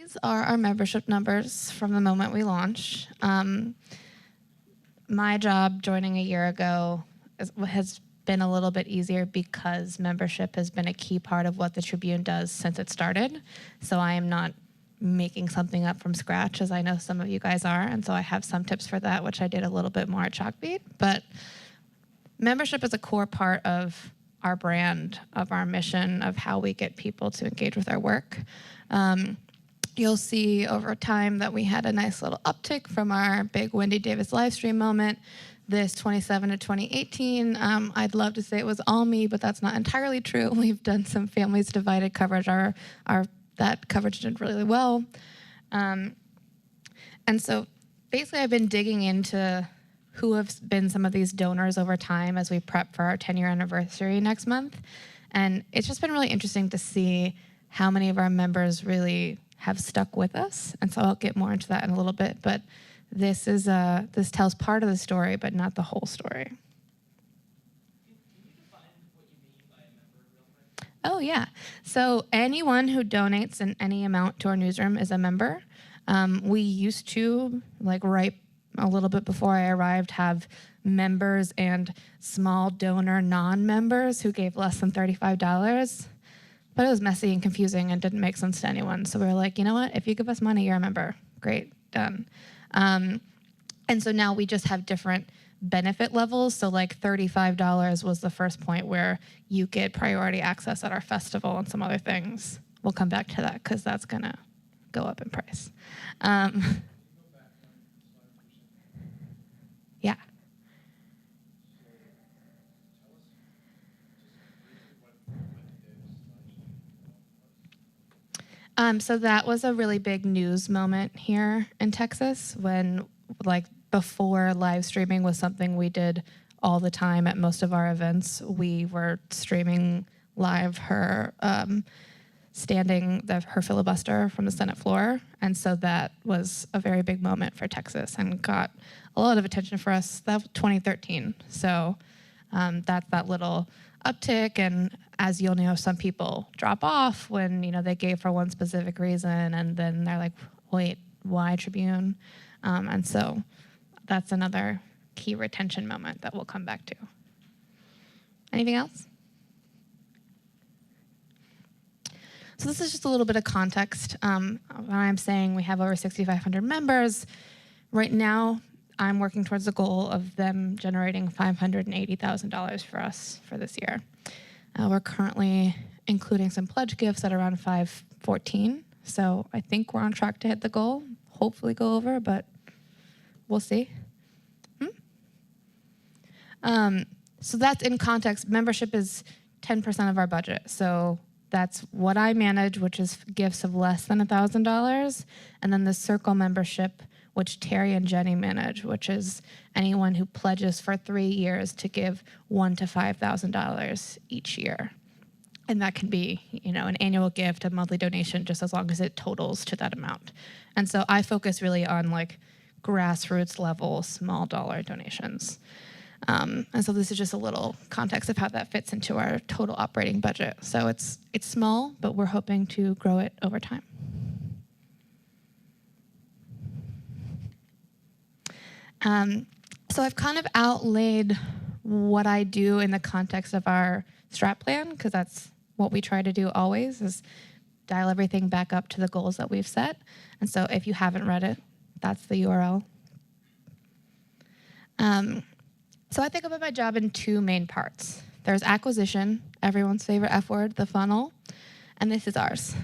These are our membership numbers from the moment we launched. My job joining a year ago has been a little bit easier because membership has been a key part of what the Tribune does since it started. So I am not making something up from scratch, as I know some of you guys are, and so I have some tips for that, which I did a little bit more at Chalkbeat. But membership is a core part of our brand, of our mission, of how we get people to engage with our work. You'll see over time that we had a nice little uptick from our big Wendy Davis live stream moment, this 2017 to 2018. I'd love to say it was all me, but that's not entirely true. We've done some Families Divided coverage. That coverage did really well. And so basically I've been digging into who have been some of these donors over time as we prep for our 10-year anniversary next month. And it's just been really interesting to see how many of our members really have stuck with us. And so I'll get more into that in a little bit. But this tells part of the story, but not the whole story. Can you define what you mean by a member real quick? Oh, yeah. So anyone who donates in any amount to our newsroom is a member. We used to, right a little bit before I arrived, have members and small donor non-members who gave less than $35. But it was messy and confusing and didn't make sense to anyone. So we were like, you know what? If you give us money, you're a member. Great, done. And so now we just have different benefit levels. So $35 was the first point where you get priority access at our festival and some other things. We'll come back to that because that's going to go up in price. Yeah. So that was a really big news moment here in Texas when, before live streaming was something we did all the time at most of our events. We were streaming live her her filibuster from the Senate floor. And so that was a very big moment for Texas and got a lot of attention for us. That was 2013. So that's that little uptick. And as you'll know, some people drop off when, they gave for one specific reason. And then they're like, wait, why Tribune? And so that's another key retention moment that we'll come back to. Anything else? So this is just a little bit of context. When I'm saying we have over 6,500 members, right now I'm working towards the goal of them generating $580,000 for us for this year. We're currently including some pledge gifts at around $514. So I think we're on track to hit the goal, hopefully go over, but we'll see. So that's in context. Membership is 10% of our budget. So that's what I manage, which is gifts of less than $1,000. And then the Circle membership, which Terry and Jenny manage, which is anyone who pledges for 3 years to give $1,000 to $5,000 each year. And that can be, an annual gift, a monthly donation, just as long as it totals to that amount. And so I focus really on grassroots level, small dollar donations. And so this is just a little context of how that fits into our total operating budget. So it's small, but we're hoping to grow it over time. So I've kind of outlaid what I do in the context of our strat plan, because that's what we try to do always, is dial everything back up to the goals that we've set. And so if you haven't read it, that's the URL. So I think about my job in two main parts. There's acquisition, everyone's favorite F word, the funnel, and this is ours.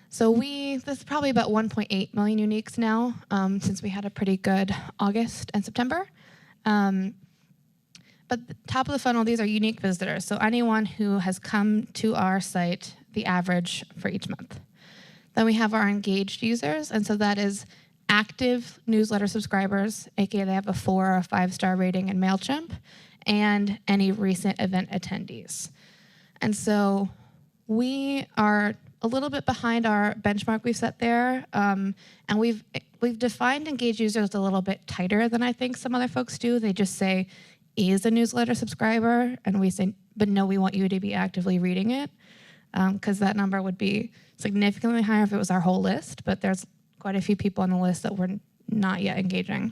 So this is probably about 1.8 million uniques now, since we had a pretty good August and September. But the top of the funnel, these are unique visitors. So anyone who has come to our site, the average for each month. Then we have our engaged users, and so that is active newsletter subscribers, aka they have a 4 or a 5-star rating in MailChimp, and any recent event attendees. And so we are a little bit behind our benchmark we've set there, and we've defined engaged users a little bit tighter than I think some other folks do. They just say, is a newsletter subscriber, and we say, but no, we want you to be actively reading it. because that number would be significantly higher if it was our whole list, but there's quite a few people on the list that we're not yet engaging.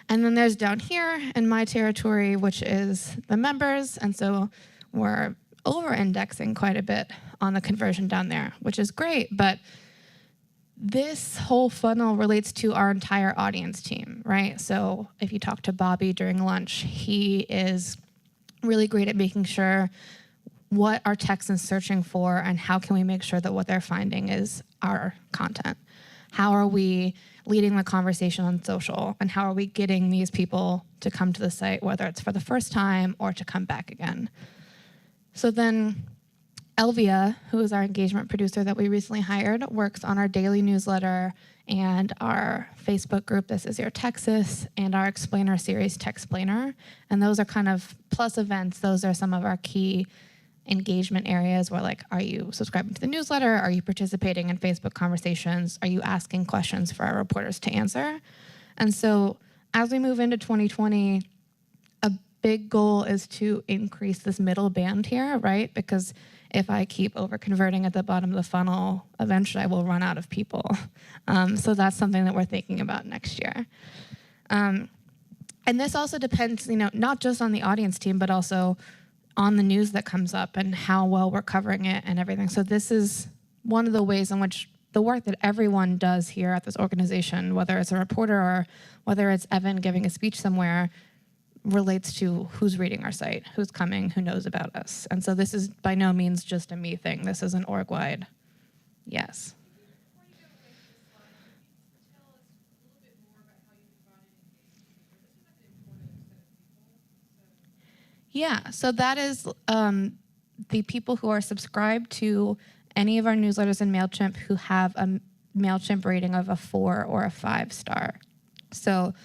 And then there's down here in my territory, which is the members, and so we're over-indexing quite a bit on the conversion down there, which is great, but this whole funnel relates to our entire audience team, right? So if you talk to Bobby during lunch, he is really great at making sure what are Texans searching for and how can we make sure that what they're finding is our content. How are we leading the conversation on social, and how are we getting these people to come to the site, whether it's for the first time or to come back again. So then Elvia, who is our engagement producer that we recently hired, works on our daily newsletter and our Facebook group, This Is Your Texas, and our explainer series, Texplainer. And those are kind of plus events. Those are some of our key engagement areas where, like, are you subscribing to the newsletter? Are you participating in Facebook conversations? Are you asking questions for our reporters to answer? And so as we move into 2020, a big goal is to increase this middle band here, right? Because if I keep over-converting at the bottom of the funnel, eventually I will run out of people. So that's something that we're thinking about next year. And this also depends, not just on the audience team, but also on the news that comes up and how well we're covering it and everything. So this is one of the ways in which the work that everyone does here at this organization, whether it's a reporter or whether it's Evan giving a speech somewhere, relates to who's reading our site, who's coming, who knows about us. And so this is by no means just a me thing. This is an org-wide. Yes. Before you go away from this slide, can you tell us a little bit more about how you define engagement? Because this is an important set of people. Yeah, so that is the people who are subscribed to any of our newsletters in MailChimp who have a MailChimp rating of a 4 or a 5 star. So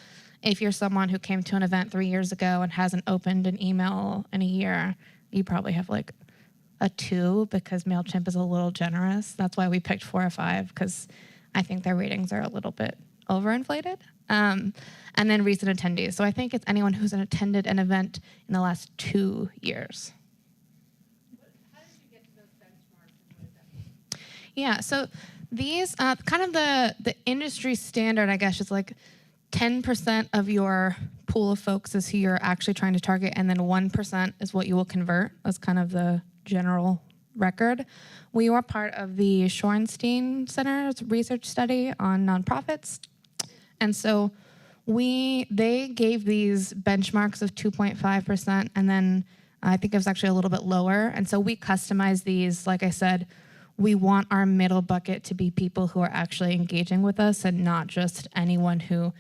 if you're someone who came to an event 3 years ago and hasn't opened an email in a year, you probably have like a 2 because MailChimp is a little generous. That's why we picked 4 or 5, because I think their ratings are a little bit overinflated. And then recent attendees. So I think it's anyone who's attended an event in the last 2 years. How did you get to those benchmarks, and what does that mean? Yeah, so these, kind of the industry standard, I guess, is like 10% of your pool of folks is who you're actually trying to target, and then 1% is what you will convert. That's kind of the general record. We were part of the Shorenstein Center's research study on nonprofits. And so they gave these benchmarks of 2.5%, and then I think it was actually a little bit lower. And so we customized these. Like I said, we want our middle bucket to be people who are actually engaging with us and not just anyone who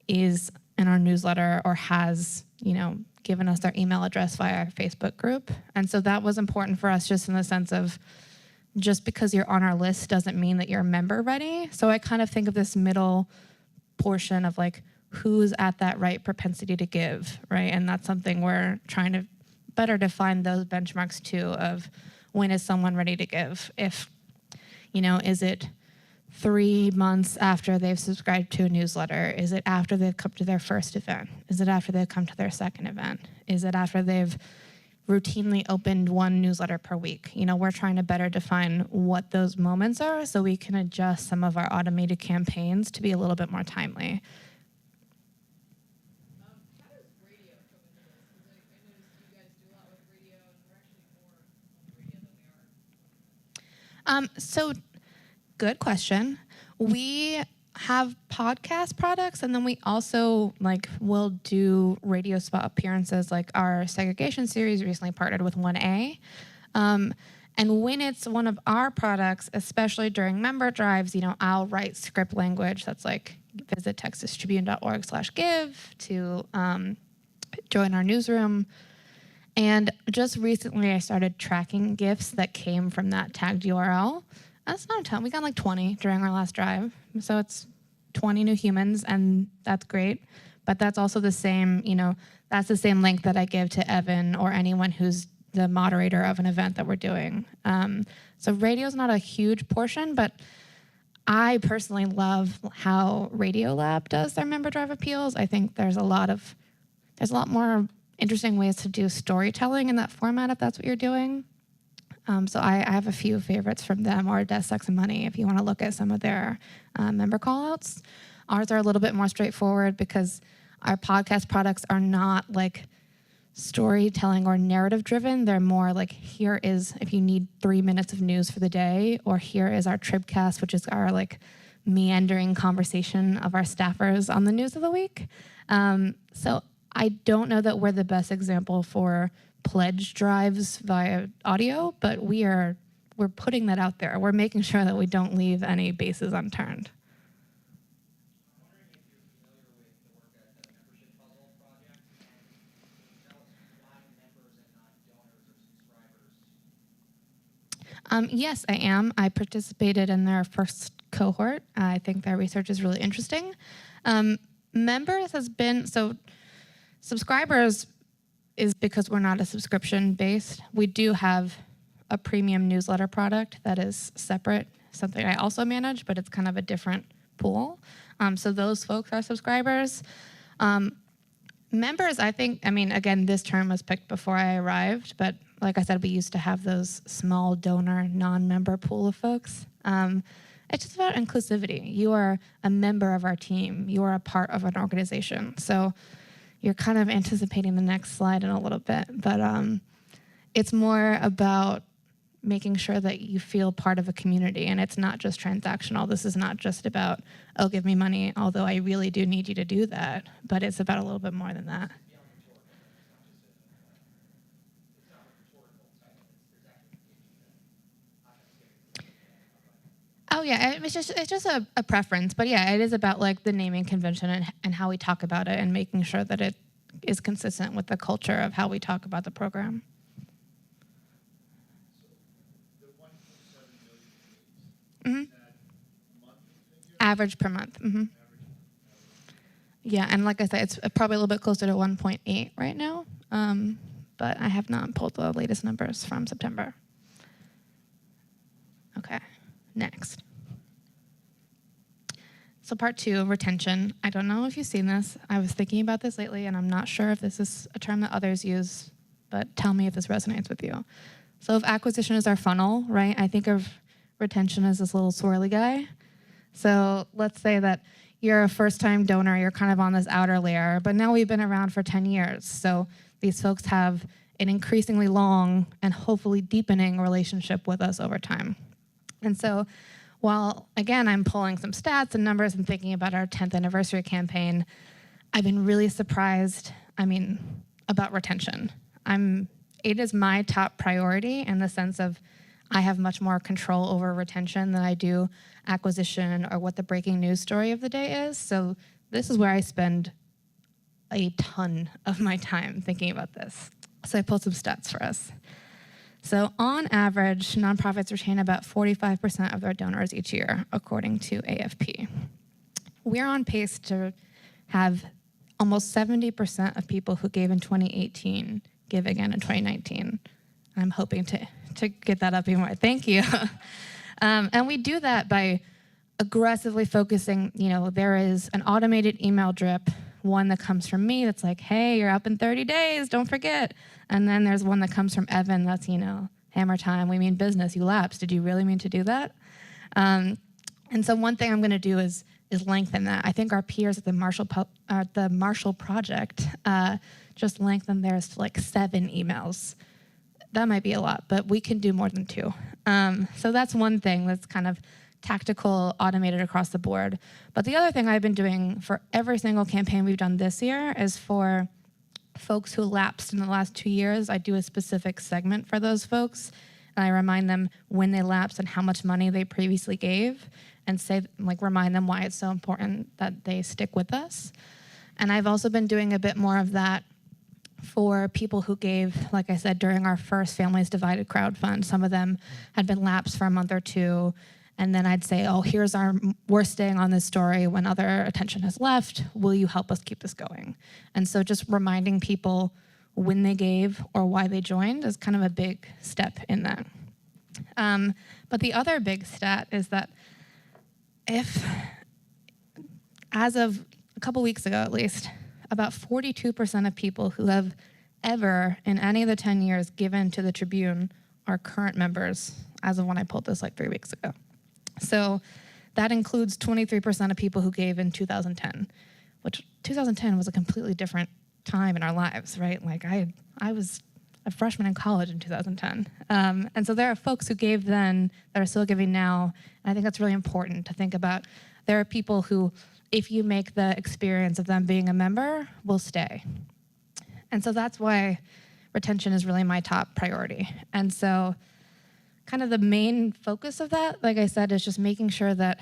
is in our newsletter or has, given us their email address via our Facebook group. And so that was important for us, just in the sense of just because you're on our list doesn't mean that you're member ready. So I kind of think of this middle portion of like who's at that right propensity to give, right? And that's something we're trying to better define those benchmarks too, of when is someone ready to give? If, is it 3 months after they've subscribed to a newsletter? Is it after they've come to their first event? Is it after they've come to their second event? Is it after they've routinely opened one newsletter per week? We're trying to better define what those moments are so we can adjust some of our automated campaigns to be a little bit more timely. How does radio come into this? Because I noticed you guys do a lot with radio, and we're actually more on radio than we are. So good question. We have podcast products, and then we also will do radio spot appearances, like our segregation series recently partnered with 1A. And when it's one of our products, especially during member drives, I'll write script language that's like visit texastribune.org/give to join our newsroom. And just recently I started tracking gifts that came from that tagged URL. That's not a ton. We got like 20 during our last drive. So it's 20 new humans, and that's great. But that's also the same, that's the same link that I give to Evan or anyone who's the moderator of an event that we're doing. So radio's not a huge portion, but I personally love how Radiolab does their member drive appeals. I think there's a lot more interesting ways to do storytelling in that format if that's what you're doing. So I have a few favorites from them, or Death, Sex, and Money, if you want to look at some of their member callouts. Ours are a little bit more straightforward because our podcast products are not like storytelling or narrative driven. They're more like, here is, if you need 3 minutes of news for the day, or here is our Tribcast, which is our like meandering conversation of our staffers on the news of the week. So I don't know that we're the best example for pledge drives via audio, but we're putting that out there. We're making sure that we don't leave any bases unturned. Yes, I am. I participated in their first cohort. I think their research is really interesting. Members has been, so subscribers is because we're not a subscription based. We do have a premium newsletter product that is separate, something I also manage, but it's kind of a different pool. So those folks are subscribers. Members, I think, I mean, again, this term was picked before I arrived, but like I said, we used to have those small donor, non-member pool of folks. It's just about inclusivity. You are a member of our team. You are a part of an organization. So you're kind of anticipating the next slide in a little bit, but it's more about making sure that you feel part of a community, and it's not just transactional. This is not just about, oh, give me money, although I really do need you to do that, but it's about a little bit more than that. Oh yeah, it's just a preference, but yeah, it is about like the naming convention and how we talk about it, and making sure that it is consistent with the culture of how we talk about the program. Mm-hmm. Average per month. Mm-hmm. Yeah, and like I said, it's probably a little bit closer to 1.8 right now, but I have not pulled the latest numbers from September. Okay, next. So part 2, retention. I don't know if you've seen this. I was thinking about this lately, and I'm not sure if this is a term that others use, but tell me if this resonates with you. So if acquisition is our funnel, right, I think of retention as this little swirly guy. So let's say that you're a first-time donor, you're kind of on this outer layer, but now we've been around for 10 years. So these folks have an increasingly long and hopefully deepening relationship with us over time. And so while, again, I'm pulling some stats and numbers and thinking about our 10th anniversary campaign, I've been really surprised, about retention. It is my top priority in the sense of I have much more control over retention than I do acquisition or what the breaking news story of the day is. So this is where I spend a ton of my time thinking about this. So I pulled some stats for us. So on average, nonprofits retain about 45% of their donors each year, according to AFP. We're on pace to have almost 70% of people who gave in 2018 give again in 2019. I'm hoping to get that up even more. Thank you. And we do that by aggressively focusing, there is an automated email drip, one that comes from me that's like, hey, you're up in 30 days, don't forget. And then there's one that comes from Evan that's, hammer time, we mean business, you lapsed. Did you really mean to do that? And so one thing I'm gonna do is lengthen that. I think our peers at the Marshall Project just lengthened theirs to like 7 emails. That might be a lot, but we can do more than 2. So that's one thing that's kind of tactical, automated across the board. But the other thing I've been doing for every single campaign we've done this year is for folks who lapsed in the last 2 years, I do a specific segment for those folks, and I remind them when they lapsed and how much money they previously gave, and remind them why it's so important that they stick with us. And I've also been doing a bit more of that for people who gave, like I said, during our first Families Divided crowdfund. Some of them had been lapsed for a month or 2, and then I'd say, oh, we're staying on this story when other attention has left. Will you help us keep this going? And so just reminding people when they gave or why they joined is kind of a big step in that. But the other big stat is that as of a couple weeks ago at least, about 42% of people who have ever, in any of the 10 years, given to the Tribune our current members as of when I pulled this like 3 weeks ago. So that includes 23% of people who gave in 2010, which 2010 was a completely different time in our lives, right? Like I was a freshman in college in 2010. And so there are folks who gave then that are still giving now. And I think that's really important to think about. There are people who, if you make the experience of them being a member, will stay. And so that's why retention is really my top priority. And so kind of the main focus of that, like I said, is just making sure that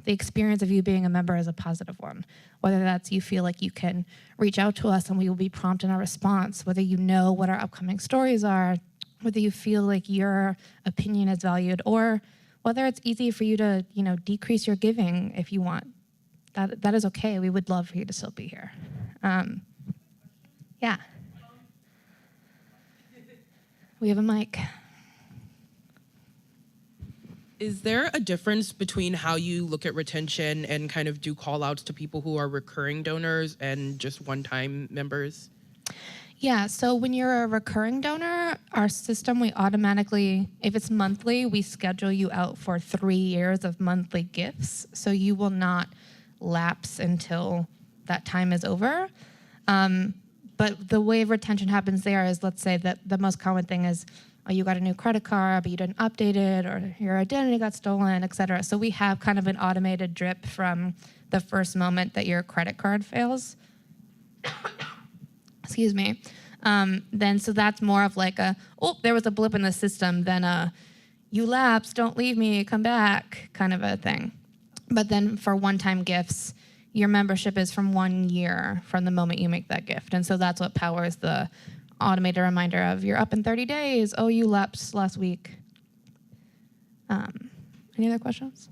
the experience of you being a member is a positive one. Whether that's you feel like you can reach out to us and we will be prompt in our response, whether you know what our upcoming stories are, whether you feel like your opinion is valued, or whether it's easy for you to, decrease your giving if you want. That is okay. We would love for you to still be here. Yeah. We have a mic. Is there a difference between how you look at retention and kind of do call outs to people who are recurring donors and just one-time members? Yeah, so when you're a recurring donor, our system, we automatically, if it's monthly, we schedule you out for 3 years of monthly gifts. So you will not lapse until that time is over. But the way retention happens there is, let's say that the most common thing is, you got a new credit card, but you didn't update it, or your identity got stolen, et cetera. So we have kind of an automated drip from the first moment that your credit card fails. Excuse me. Then so that's more of like there was a blip in the system than you lapsed, don't leave me, come back, kind of a thing. But then for one-time gifts, your membership is from 1 year from the moment you make that gift. And so that's what powers the automated reminder of you're up in 30 days. Oh, you lapsed last week. Any other questions?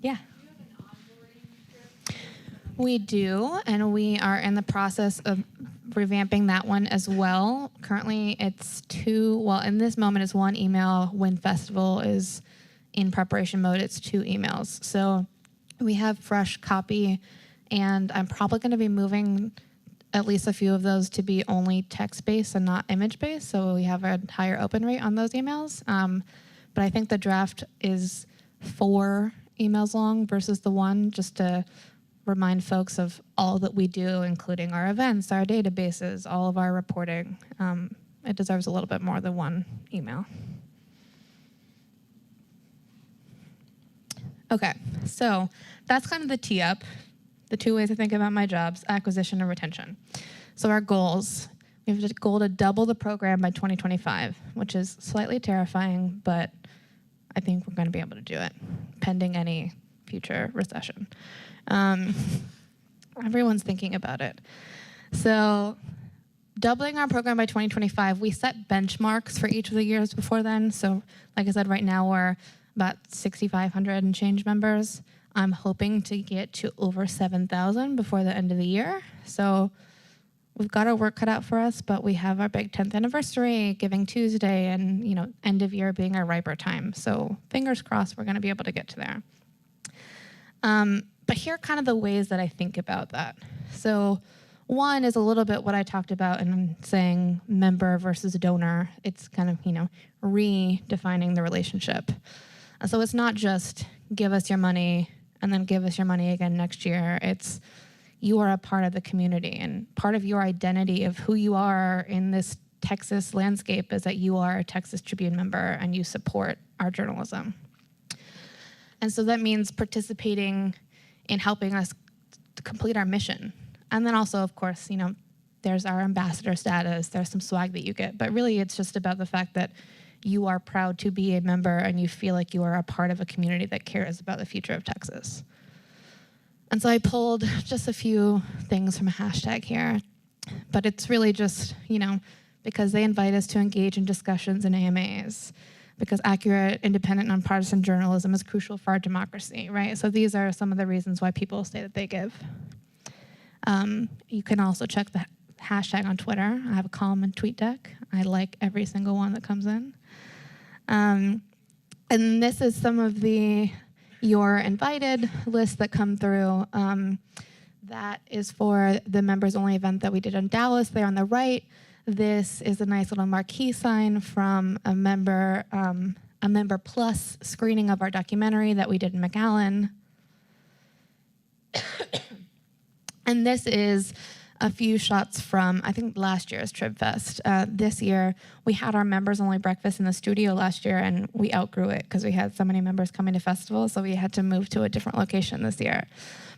Yeah. We do, and we are in the process of revamping that one as well. Currently, it's in this moment, it's 1 email. When Festival is in preparation mode, it's 2 emails. So we have fresh copy, and I'm probably going to be moving at least a few of those to be only text-based and not image-based, so we have a higher open rate on those emails. But I think the draft is 4 emails long versus the 1, just to remind folks of all that we do, including our events, our databases, all of our reporting. It deserves a little bit more than 1 email. Okay, so that's kind of the tee up. The 2 ways I think about my jobs: acquisition and retention. So our goals, we have a goal to double the program by 2025, which is slightly terrifying, but I think we're going to be able to do it, pending any future recession. Everyone's thinking about it. So doubling our program by 2025, we set benchmarks for each of the years before then. So like I said, right now we're about 6,500 and change members. I'm hoping to get to over 7,000 before the end of the year. So we've got our work cut out for us, but we have our big 10th anniversary, Giving Tuesday, and end of year being our riper time. So fingers crossed we're going to be able to get to there. But here are kind of the ways that I think about that. So one is a little bit what I talked about in saying member versus donor. It's kind of, redefining the relationship. So it's not just give us your money and then give us your money again next year. It's you are a part of the community, and part of your identity of who you are in this Texas landscape is that you are a Texas Tribune member and you support our journalism. And so that means participating in helping us to complete our mission. And then also, of course, there's our ambassador status, there's some swag that you get, but really it's just about the fact that you are proud to be a member and you feel like you are a part of a community that cares about the future of Texas. And so I pulled just a few things from a hashtag here, but it's really just, because they invite us to engage in discussions and AMAs, because accurate, independent, nonpartisan journalism is crucial for our democracy, right? So these are some of the reasons why people say that they give. You can also check the hashtag on Twitter. I have a column in TweetDeck. I like every single one that comes in. And this is some of your invited lists that come through. That is for the members only event that we did in Dallas there on the right. This is a nice little marquee sign from a member plus screening of our documentary that we did in McAllen. And this is a few shots from, I think, last year's Trib Fest. This year, we had our members-only breakfast in the studio last year, and we outgrew it because we had so many members coming to festivals, so we had to move to a different location this year.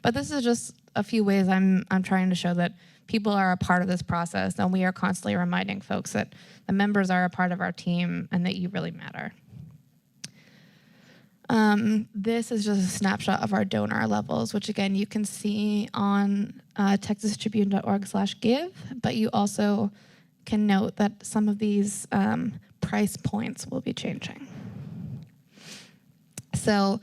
But this is just a few ways I'm trying to show that people are a part of this process, and we are constantly reminding folks that the members are a part of our team and that you really matter. This is just a snapshot of our donor levels, which again, you can see on texastribune.org/give, but you also can note that some of these price points will be changing. So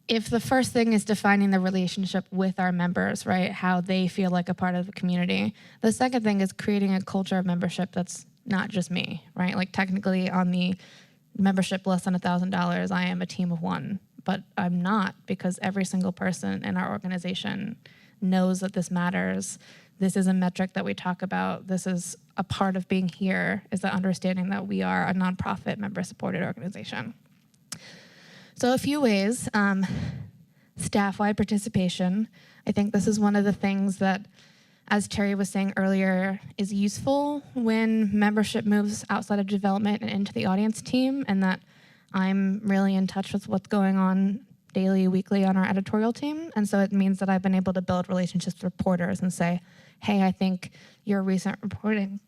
if the first thing is defining the relationship with our members, right, how they feel like a part of the community, the second thing is creating a culture of membership that's not just me, right? Like technically on the membership less than $1,000, I am a team of one, but I'm not, because every single person in our organization knows that this matters. This is a metric that we talk about. This is a part of being here, is the understanding that we are a nonprofit member-supported organization. So a few ways, staff-wide participation. I think this is one of the things that, as Terry was saying earlier, is useful when membership moves outside of development and into the audience team, and that I'm really in touch with what's going on daily, weekly on our editorial team. And so it means that I've been able to build relationships with reporters and say, hey, I think your recent reporting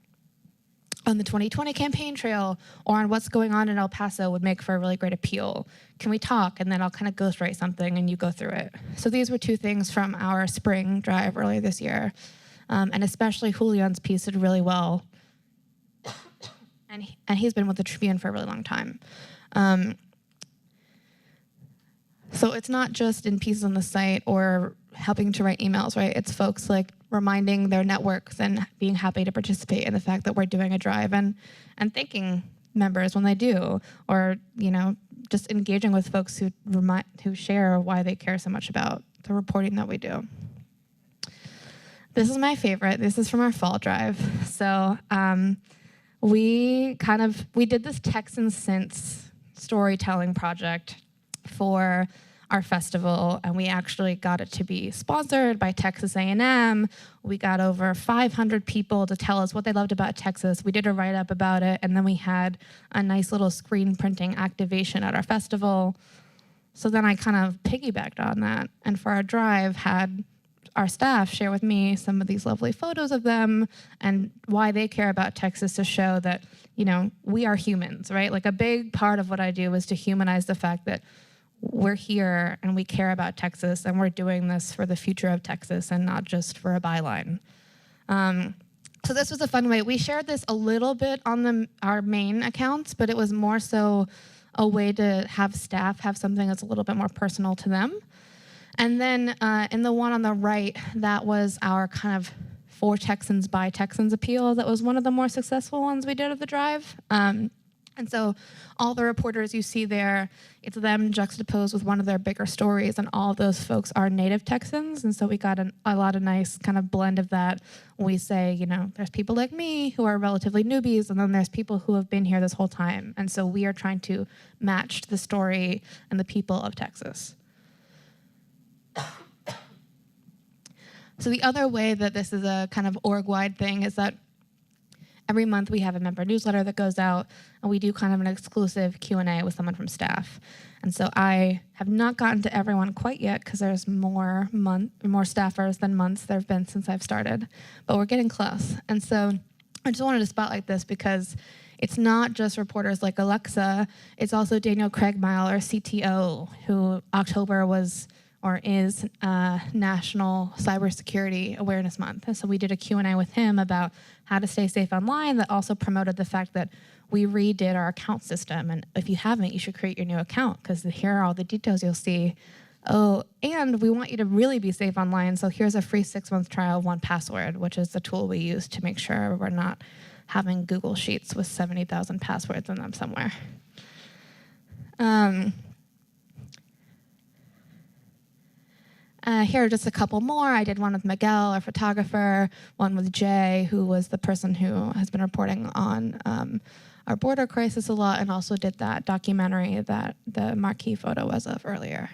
on the 2020 campaign trail or on what's going on in El Paso would make for a really great appeal. Can we talk? And then I'll kind of ghostwrite something and you go through it. So these were two things from our spring drive earlier this year. And especially Julian's piece did really well. And he's been with the Tribune for a really long time. So it's not just in pieces on the site or helping to write emails, right? It's folks like reminding their networks and being happy to participate in the fact that we're doing a drive and thanking members when they do, or, you know, just engaging with folks who share why they care so much about the reporting that we do. This is my favorite. This is from our fall drive. So we did this Texans Since storytelling project for our festival, and we actually got it to be sponsored by Texas A&M. We got over 500 people to tell us what they loved about Texas. We did a write-up about it, and then we had a nice little screen printing activation at our festival. So then I kind of piggybacked on that, and for our drive had our staff share with me some of these lovely photos of them and why they care about Texas, to show that, you know, we are humans, right? Like a big part of what I do is to humanize the fact that we're here and we care about Texas and we're doing this for the future of Texas and not just for a byline. So this was a fun way. We shared this a little bit on our main accounts, but it was more so a way to have staff have something that's a little bit more personal to them. And then in the one on the right, that was our kind of for Texans by Texans appeal. That was one of the more successful ones we did of the drive. And so all the reporters you see there, it's them juxtaposed with one of their bigger stories, and all of those folks are native Texans. And so we got a lot of nice kind of blend of that. We say, you know, there's people like me who are relatively newbies, and then there's people who have been here this whole time. And so we are trying to match the story and the people of Texas. So the other way that this is a kind of org-wide thing is that every month we have a member newsletter that goes out, and we do kind of an exclusive Q&A with someone from staff. And so I have not gotten to everyone quite yet because there's more staffers than months there have been since I've started, but we're getting close. And so I just wanted to spotlight this because it's not just reporters like Alexa, it's also Daniel Craigmile, our CTO, who October was or is National Cybersecurity Awareness Month. And so we did a Q&A with him about how to stay safe online that also promoted the fact that we redid our account system. And if you haven't, you should create your new account because here are all the details you'll see. Oh, and we want you to really be safe online. So here's a free 6-month trial of 1Password, which is the tool we use to make sure we're not having Google Sheets with 70,000 passwords in them somewhere. Here are just a couple more. I did one with Miguel, our photographer, one with Jay, who was the person who has been reporting on our border crisis a lot, and also did that documentary that the marquee photo was of earlier.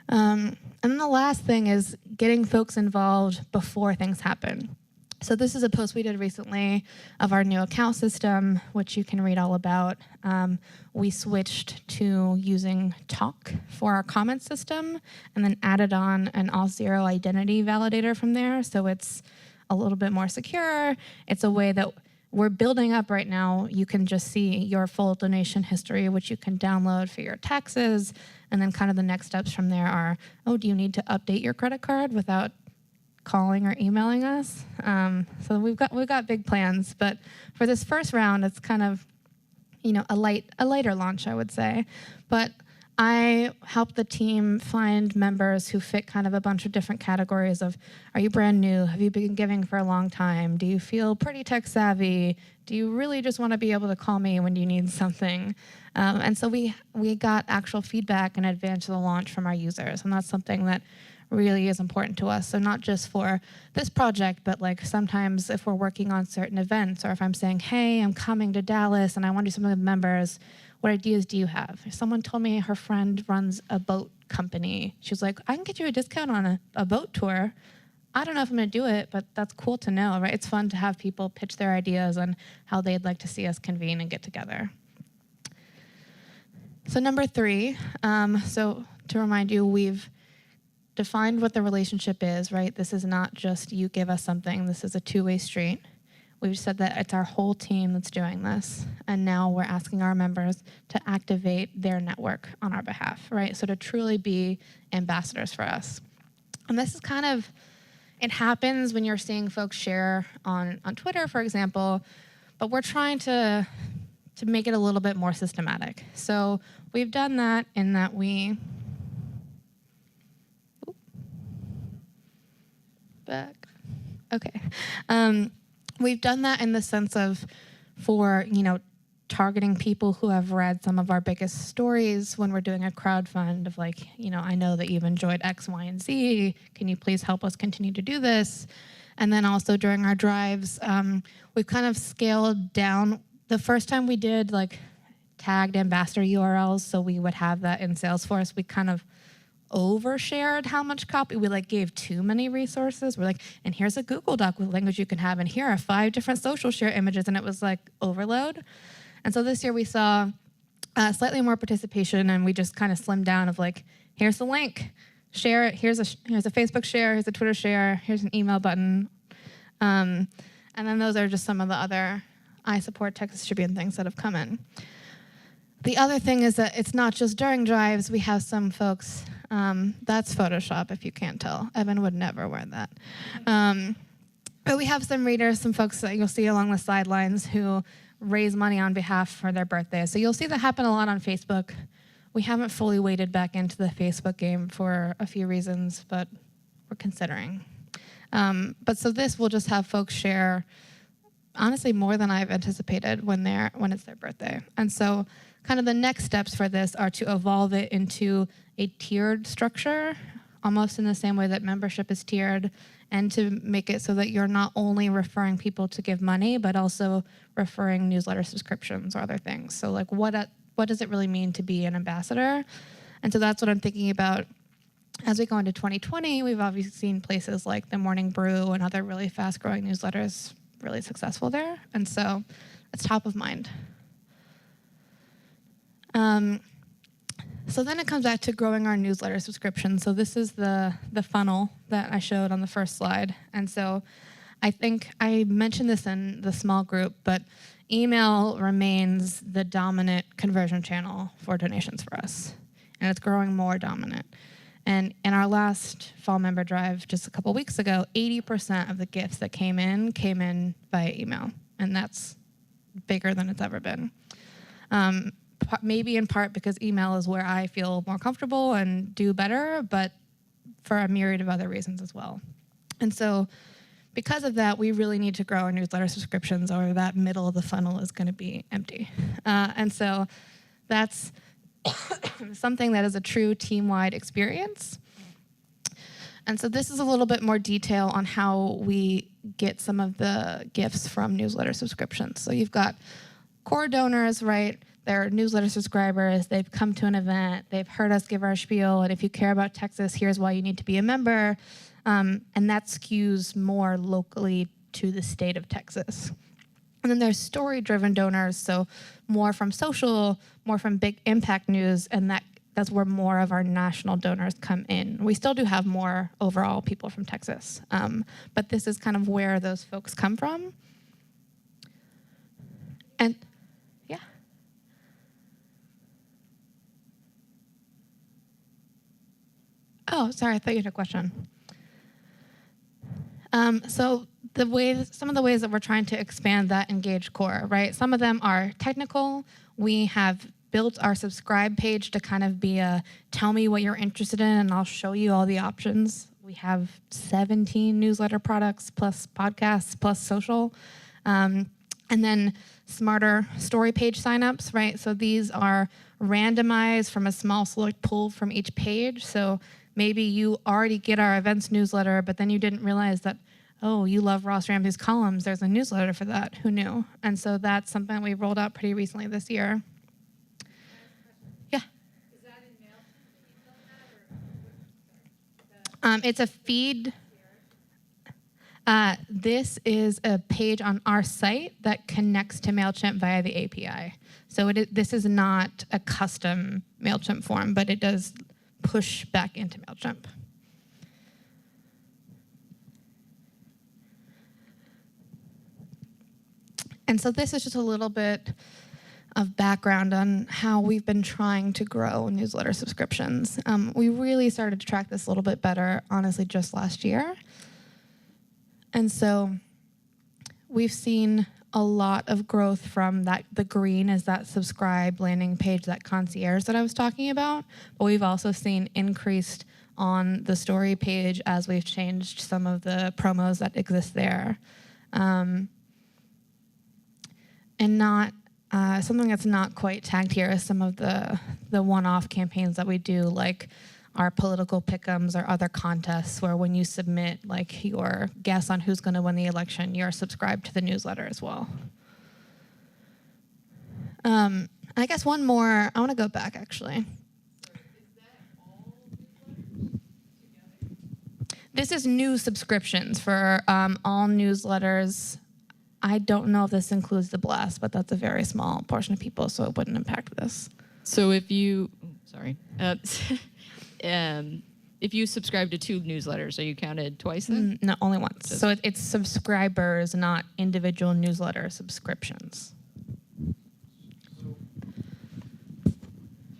And then the last thing is getting folks involved before things happen. So this is a post we did recently of our new account system, which you can read all about. We switched to using Talk for our comment system and then added on an Auth0 identity validator from there. So it's a little bit more secure. It's a way that we're building up right now. You can just see your full donation history, which you can download for your taxes. And then kind of the next steps from there are, oh, do you need to update your credit card without calling or emailing us? So we've got big plans, but for this first round, it's kind of, a lighter launch, I would say. But I helped the team find members who fit kind of a bunch of different categories of, are you brand new? Have you been giving for a long time? Do you feel pretty tech savvy? Do you really just want to be able to call me when you need something? And so we got actual feedback in advance of the launch from our users, and that's something that really is important to us. So not just for this project, but like sometimes if we're working on certain events, or if I'm saying, hey, I'm coming to Dallas and I want to do something with members, what ideas do you have? Someone told me her friend runs a boat company. She was like, I can get you a discount on a boat tour. I don't know if I'm going to do it, but that's cool to know, right? It's fun to have people pitch their ideas on how they'd like to see us convene and get together. So number 3, so to remind you, we've defined what the relationship is, right? This is not just you give us something. This is a two-way street. We've said that it's our whole team that's doing this, and now we're asking our members to activate their network on our behalf, right? So to truly be ambassadors for us. And this is kind of, it happens when you're seeing folks share on Twitter, for example, but we're trying to make it a little bit more systematic. So we've done that in that we, we've done that in the sense of for, targeting people who have read some of our biggest stories when we're doing a crowdfund of like, I know that you've enjoyed X, Y, and Z. Can you please help us continue to do this? And then also during our drives, we've kind of scaled down. The first time we did like tagged ambassador URLs, so we would have that in Salesforce, we kind of overshared how much copy. We gave too many resources. We're like, and here's a Google Doc with language you can have, and here are 5 different social share images, and it was like overload. And so this year we saw slightly more participation, and we just kind of slimmed down of like, here's the link, share it. Here's a Facebook share, here's a Twitter share, here's an email button. And then those are just some of the other I support Texas Tribune things that have come in. The other thing is that it's not just during drives. We have some folks, that's Photoshop if you can't tell. Evan would never wear that. But we have some readers, some folks that you'll see along the sidelines who raise money on behalf for their birthday. So you'll see that happen a lot on Facebook. We haven't fully waded back into the Facebook game for a few reasons, but we're considering. But so this will just have folks share, honestly, more than I've anticipated when it's their birthday. And so kind of the next steps for this are to evolve it into a tiered structure, almost in the same way that membership is tiered, and to make it so that you're not only referring people to give money, but also referring newsletter subscriptions or other things. So like what does it really mean to be an ambassador? And so that's what I'm thinking about. As we go into 2020, we've obviously seen places like the Morning Brew and other really fast-growing newsletters really successful there. And so it's top of mind. So then it comes back to growing our newsletter subscription. So this is the funnel that I showed on the first slide. And so I think I mentioned this in the small group, but email remains the dominant conversion channel for donations for us. And it's growing more dominant. And in our last fall member drive just a couple weeks ago, 80% of the gifts that came in via email. And that's bigger than it's ever been. Maybe in part because email is where I feel more comfortable and do better, but for a myriad of other reasons as well. And so because of that, we really need to grow our newsletter subscriptions, or that middle of the funnel is going to be empty. And so that's something that is a true team-wide experience. And so this is a little bit more detail on how we get some of the gifts from newsletter subscriptions. So you've got core donors, right? They're newsletter subscribers. They've come to an event. They've heard us give our spiel. And if you care about Texas, here's why you need to be a member. And that skews more locally to the state of Texas. And then there's story-driven donors, so more from social, more from big impact news, and that's where more of our national donors come in. We still do have more overall people from Texas, but this is kind of where those folks come from. And yeah. Oh, sorry, I thought you had a question. So some of the ways that we're trying to expand that engaged core, right? Some of them are technical. We have built our subscribe page to kind of be a tell me what you're interested in and I'll show you all the options. We have 17 newsletter products plus podcasts plus social. And then smarter story page signups, right? So these are randomized from a small select pool from each page. So maybe you already get our events newsletter, but then you didn't realize that, oh, you love Ross Ramsey's columns. There's a newsletter for that. Who knew? And so that's something we rolled out pretty recently this year. Yeah. Is that in MailChimp that you've done that, or It's a feed. This is a page on our site that connects to MailChimp via the API. So this is not a custom MailChimp form, but it does push back into MailChimp. And so this is just a little bit of background on how we've been trying to grow newsletter subscriptions. We really started to track this a little bit better, honestly, just last year. And so we've seen a lot of growth from that. The green is that subscribe landing page, that concierge that I was talking about. But we've also seen increased on the story page as we've changed some of the promos that exist there. And not something that's not quite tagged here is some of the one-off campaigns that we do, like our political pick'ems or other contests where when you submit like your guess on who's going to win the election, you're subscribed to the newsletter as well. I guess one more, I want to go back actually. is that all newsletters together? This is new subscriptions for all newsletters. I don't know if this includes the blast, but that's a very small portion of people, so it wouldn't impact this. So if you, if you subscribe to 2 newsletters, are you counted twice then? No, only once. So it's subscribers, not individual newsletter subscriptions.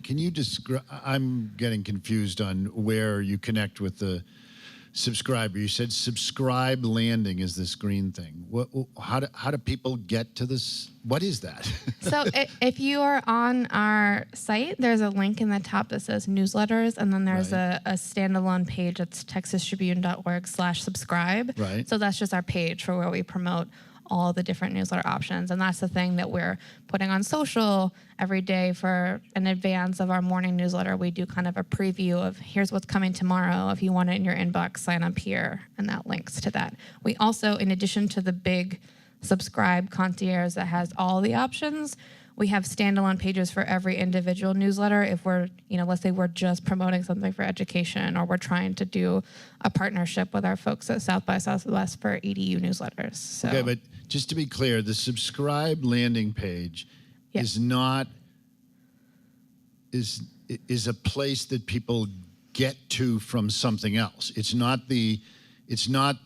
Can you describe? I'm getting confused on where you connect with the subscriber. You said subscribe landing is this green thing. How do people get to this? What is that? So if you are on our site, there's a link in the top that says newsletters, and then there's Right. a standalone page that's texastribune.org/subscribe. Right. So that's just our page for where we promote all the different newsletter options. And that's the thing that we're putting on social every day for in advance of our morning newsletter. We do kind of a preview of here's what's coming tomorrow. If you want it in your inbox, sign up here, and that links to that. We also, in addition to the big subscribe concierge that has all the options, we have standalone pages for every individual newsletter. If we're, let's say we're just promoting something for education, or we're trying to do a partnership with our folks at South by Southwest for EDU newsletters. So. Okay, but just to be clear, the subscribe landing page is not is a place that people get to from something else. It's not the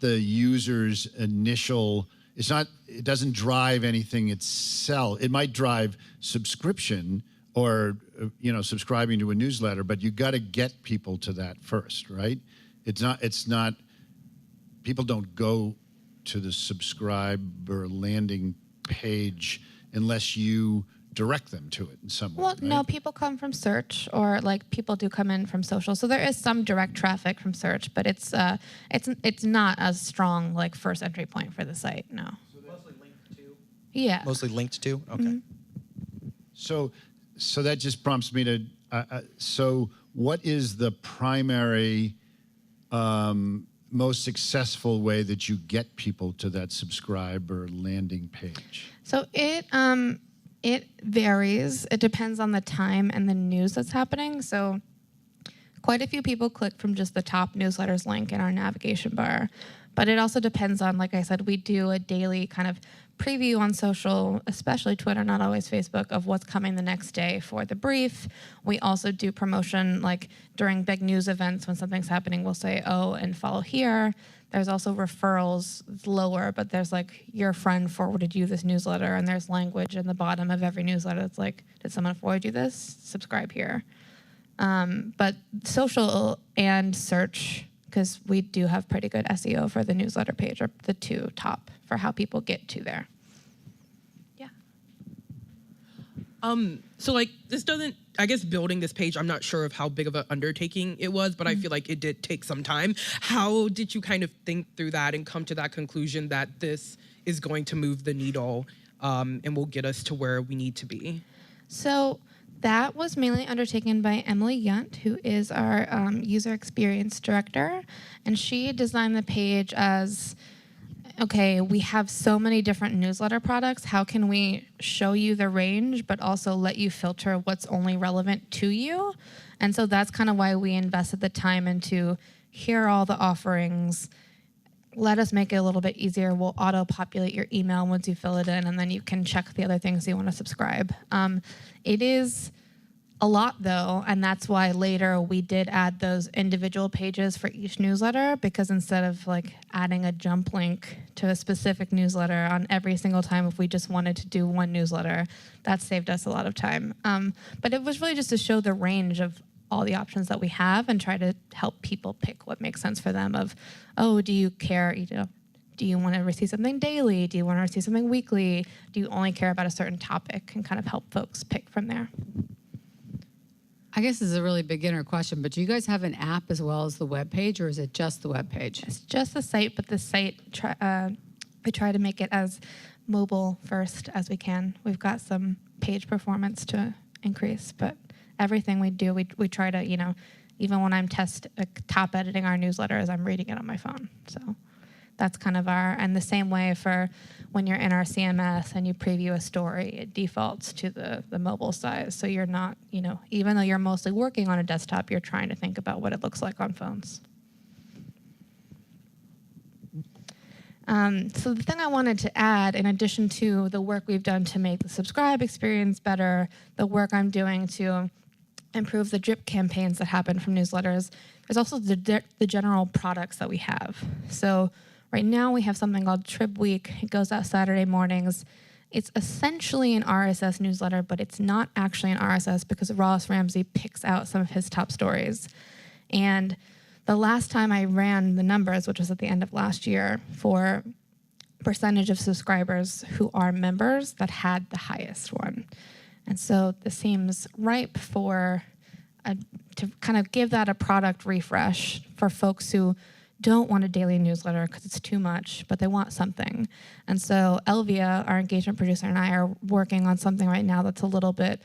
user's initial. It doesn't drive anything itself. It might drive subscription or, subscribing to a newsletter, but you got to get people to that first, right? It's not, people don't go to the subscriber landing page unless you direct them to it in some way. Well, right? no, people come from search, or people do come in from social. So there is some direct traffic from search, but it's not as strong first entry point for the site. No. So mostly linked to? Yeah. Mostly linked to? Okay. Mm-hmm. So that just prompts me to. So what is the primary most successful way that you get people to that subscribe or landing page? So it varies. It depends on the time and the news that's happening. So quite a few people click from just the top newsletters link in our navigation bar. But it also depends on, like I said, we do a daily kind of preview on social, especially Twitter, not always Facebook, of what's coming the next day for the brief. We also do promotion, like during big news events when something's happening, we'll say, oh, and follow here. There's also referrals, it's lower, but there's like, your friend forwarded you this newsletter, and there's language in the bottom of every newsletter that's like, did someone forward you this? Subscribe here. But social and search, because we do have pretty good SEO for the newsletter page, are the two top for how people get to there. Yeah. So like this doesn't, I guess building this page, I'm not sure of how big of an undertaking it was, but I feel like it did take some time. How did you kind of think through that and come to that conclusion that this is going to move the needle and will get us to where we need to be? So that was mainly undertaken by Emily Yunt, who is our user experience director. And she designed the page as, okay, we have so many different newsletter products. How can we show you the range, but also let you filter what's only relevant to you? And so that's kind of why we invested the time into, here are all the offerings. Let us make it a little bit easier. We'll auto-populate your email once you fill it in, and then you can check the other things you want to subscribe. It is a lot, though, and that's why later we did add those individual pages for each newsletter, because instead of like adding a jump link to a specific newsletter on every single time, if we just wanted to do one newsletter, that saved us a lot of time. But it was really just to show the range of all the options that we have and try to help people pick what makes sense for them of, oh, do you care, do you want to receive something daily? Do you want to receive something weekly? Do you only care about a certain topic? And kind of help folks pick from there. I guess this is a really beginner question, but do you guys have an app as well as the web page, or is it just the web page? It's just the site, but the site, we try to make it as mobile first as we can. We've got some page performance to increase, but everything we do, we try to, even when I'm top editing our newsletters, I'm reading it on my phone. So that's kind of and the same way for when you're in our CMS and you preview a story, it defaults to the mobile size. So you're not, even though you're mostly working on a desktop, you're trying to think about what it looks like on phones. So the thing I wanted to add, in addition to the work we've done to make the subscribe experience better, the work I'm doing to improve the drip campaigns that happen from newsletters, there's also the general products that we have. So right now we have something called Trib Week. It goes out Saturday mornings. It's essentially an RSS newsletter, but it's not actually an RSS because Ross Ramsey picks out some of his top stories. And the last time I ran the numbers, which was at the end of last year, for percentage of subscribers who are members, that had the highest one. And so this seems ripe for to kind of give that a product refresh for folks who don't want a daily newsletter because it's too much, but they want something. And so Elvia, our engagement producer, and I are working on something right now that's a little bit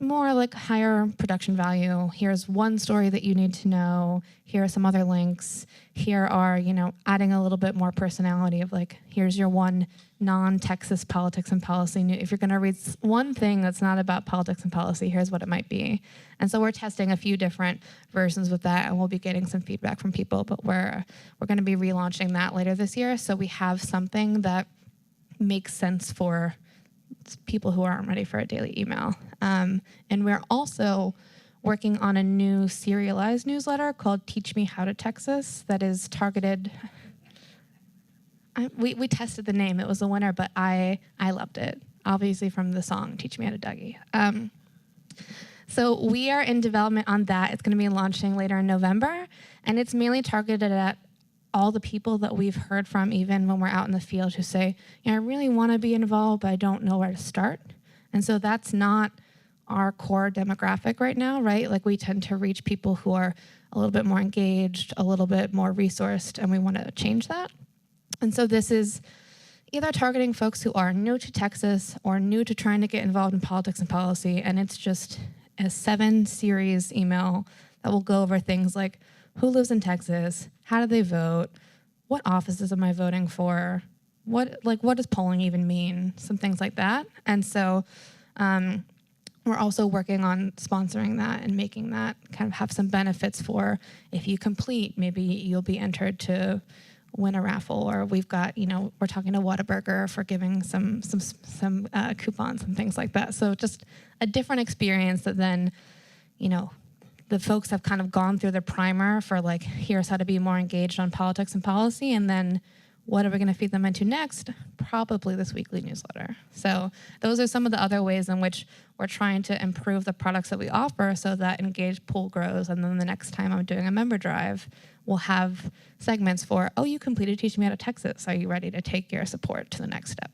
more like higher production value. Here's one story that you need to know. Here are some other links. Here are, adding a little bit more personality of like, here's your one non-Texas politics and policy news. If you're going to read one thing that's not about politics and policy, here's what it might be. And so we're testing a few different versions with that, and we'll be getting some feedback from people, but we're going to be relaunching that later this year. So we have something that makes sense for people who aren't ready for a daily email. And we're also working on a new serialized newsletter called Teach Me How to Texas that is targeted. We tested the name. It was a winner, but I loved it, obviously from the song Teach Me How to Dougie. So we are in development on that. It's going to be launching later in November, and it's mainly targeted at all the people that we've heard from, even when we're out in the field, who say, I really want to be involved, but I don't know where to start. And so that's not our core demographic right now, right? Like we tend to reach people who are a little bit more engaged, a little bit more resourced, and we want to change that. And so this is either targeting folks who are new to Texas or new to trying to get involved in politics and policy, and it's just a 7-series email that will go over things like, who lives in Texas, how do they vote, what offices am I voting for, what does polling even mean, some things like that. And so we're also working on sponsoring that and making that kind of have some benefits for if you complete, maybe you'll be entered to win a raffle, or we've got, we're talking to Whataburger for giving some coupons and things like that. So just a different experience that then, the folks have kind of gone through the primer for like, here's how to be more engaged on politics and policy, and then what are we going to feed them into next? Probably this weekly newsletter. So those are some of the other ways in which we're trying to improve the products that we offer so that engaged pool grows. And then the next time I'm doing a member drive, we'll have segments for, oh, you completed Teach Me Out of Texas. Are you ready to take your support to the next step?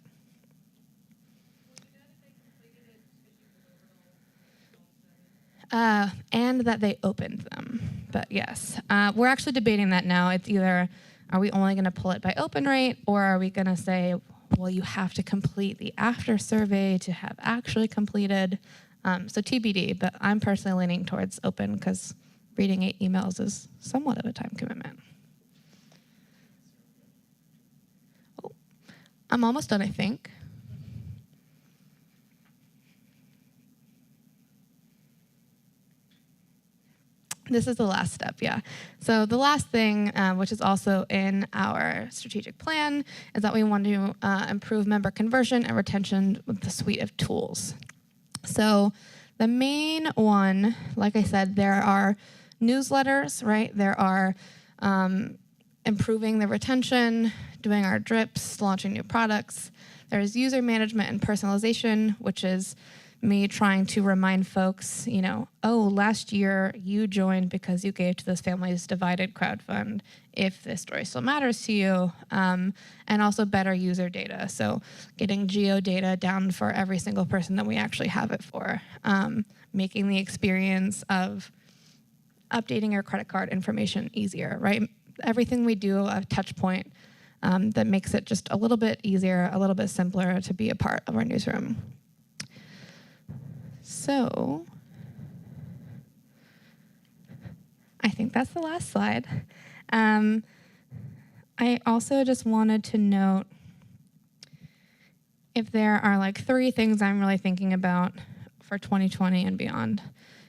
And that they opened them. But yes, we're actually debating that now. It's either, are we only going to pull it by open rate, or are we going to say, well, you have to complete the after survey to have actually completed? So TBD, but I'm personally leaning towards open because reading 8 emails is somewhat of a time commitment. Oh, I'm almost done, I think. This is the last step, yeah. So the last thing, which is also in our strategic plan, is that we want to improve member conversion and retention with the suite of tools. So the main one, like I said, there are newsletters, right? There are improving the retention, doing our drips, launching new products. There's user management and personalization, which is me trying to remind folks, oh, last year you joined because you gave to this family's divided crowdfund, if this story still matters to you, and also better user data. So getting geo data down for every single person that we actually have it for, making the experience of updating your credit card information easier, right? Everything we do, a touch point that makes it just a little bit easier, a little bit simpler to be a part of our newsroom. So I think that's the last slide. I also just wanted to note if there are like 3 things I'm really thinking about for 2020 and beyond,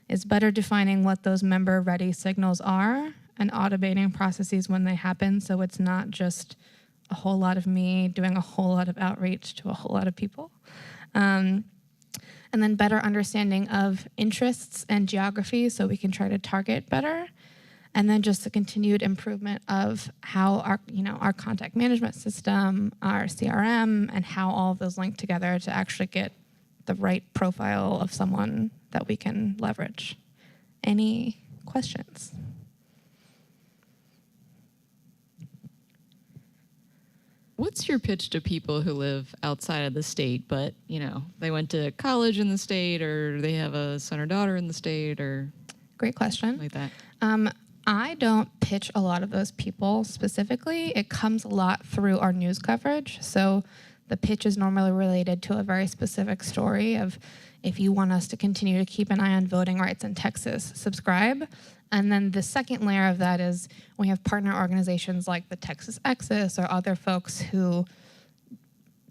is better defining what those member-ready signals are and automating processes when they happen, so it's not just a whole lot of me doing a whole lot of outreach to a whole lot of people. And then better understanding of interests and geography so we can try to target better. And then just the continued improvement of how our contact management system, our CRM, and how all of those link together to actually get the right profile of someone that we can leverage. Any questions? What's your pitch to people who live outside of the state, but, they went to college in the state, or they have a son or daughter in the state, or Great question. like that? I don't pitch a lot of those people specifically. It comes a lot through our news coverage. So the pitch is normally related to a very specific story of, if you want us to continue to keep an eye on voting rights in Texas, subscribe. And then the second layer of that is we have partner organizations like the Texas Exodus or other folks who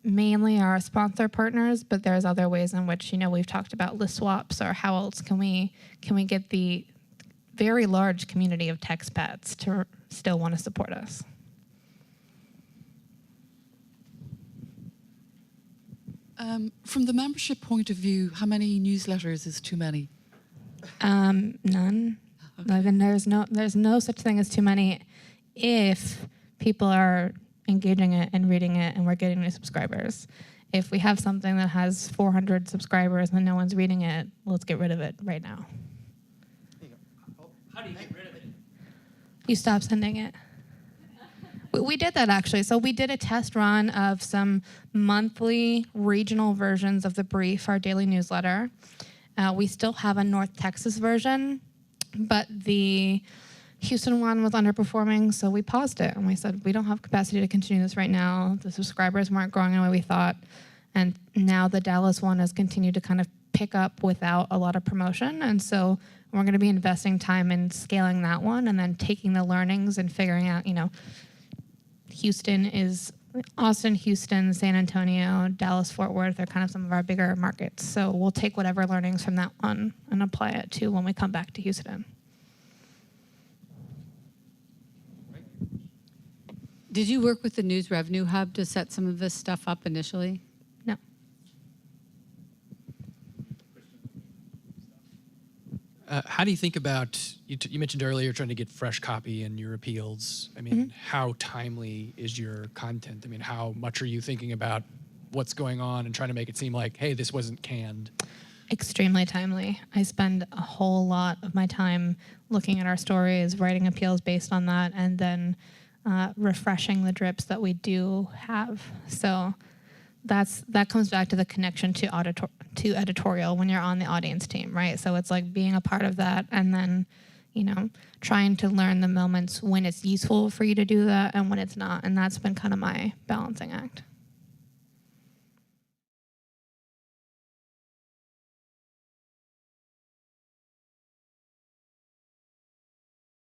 mainly are sponsor partners, but there's other ways in which, we've talked about list swaps, or how else can we get the very large community of texpats to still want to support us. From the membership point of view, how many newsletters is too many? None. Okay. Even there's no such thing as too many if people are engaging it and reading it and we're getting new subscribers. If we have something that has 400 subscribers and no one's reading it, let's get rid of it right now. How do you get rid of it? You stop sending it. We did that actually. So we did a test run of some monthly regional versions of the brief, our daily newsletter. We still have a North Texas version, but the Houston one was underperforming, so we paused it and we said, we don't have capacity to continue this right now. The subscribers weren't growing the way we thought. And now the Dallas one has continued to kind of pick up without a lot of promotion. And so we're going to be investing time in scaling that one and then taking the learnings and figuring out, Austin, Houston, San Antonio, Dallas, Fort Worth are kind of some of our bigger markets. So we'll take whatever learnings from that one and apply it to when we come back to Houston. Did you work with the News Revenue Hub to set some of this stuff up initially? No. How do you think about, you mentioned earlier trying to get fresh copy in your appeals. I mean, how timely is your content? I mean, how much are you thinking about what's going on and trying to make it seem like, hey, this wasn't canned? Extremely timely. I spend a whole lot of my time looking at our stories, writing appeals based on that, and then refreshing the drips that we do have. So that comes back to the connection to editorial when you're on the audience team, right? So it's like being a part of that and then, trying to learn the moments when it's useful for you to do that and when it's not. And that's been kind of my balancing act.